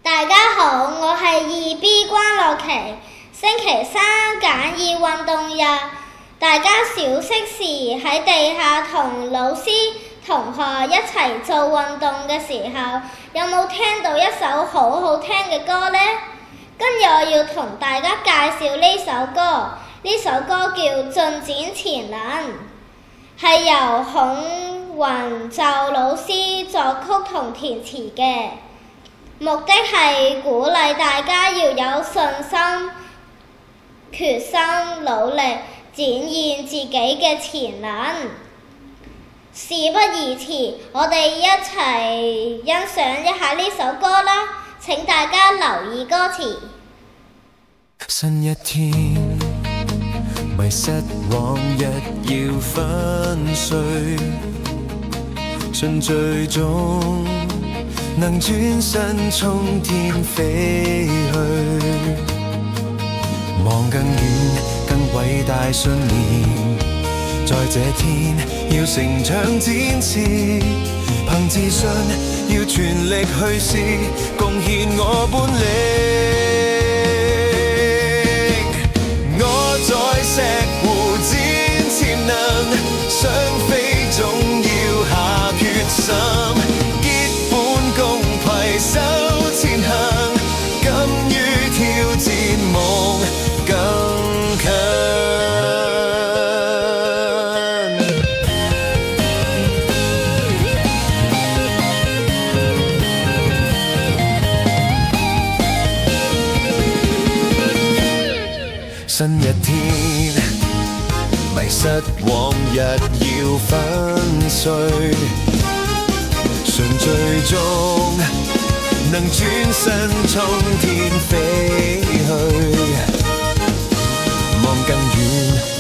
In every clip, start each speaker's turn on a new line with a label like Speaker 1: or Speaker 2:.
Speaker 1: 大家好，我係2B 關樂琪。星期三簡易運動日，大家小息時喺地下同老師、同學一齊做運動嘅時候，有冇聽到一首好好聽嘅歌呢？今日我要同大家介紹呢首歌，呢首歌叫《進展潛能》，係由孔雲宙老師作曲同填詞嘅，目的係鼓勵大家要有信心、決心、努力，展現自己嘅潛能。事不宜遲，我哋一齊欣賞一下呢首歌啦！請大家留意歌詞。
Speaker 2: 新一天，迷失往日要粉碎，順序中能轉身衝天飛去，望更遠更偉大信念，在這天要成長展翅，憑自信要全力去試，貢獻我本領。我在石湖展潛能，想飛總要下決心，結伴共攜手前行，敢於挑戰夢更強。新一天，迷失往日要粉碎，順序中能轉身衝天飛去，望更遠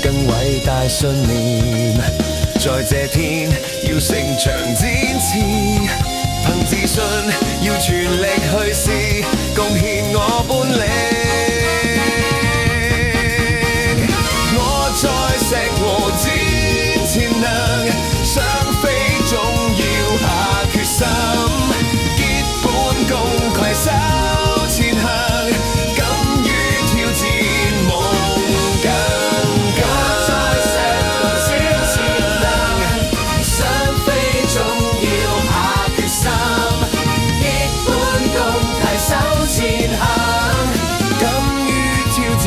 Speaker 2: 更偉大信念，在這天要成長展翅，憑自信要全力去試，貢獻我本領。在石湖展潛能，想飛總要下決心，結伴共攜手前行，敢於挑戰夢更近。在石湖展潛能，想飛總要下決心，結伴共攜手前行，敢於挑戰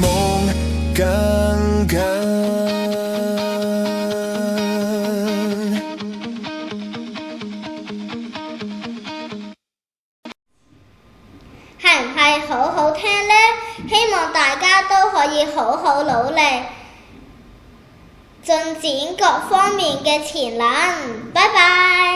Speaker 2: 夢更近。
Speaker 1: 係唔係好好聽呢？希望大家都可以好好努力，進展各方面嘅潛能。拜拜。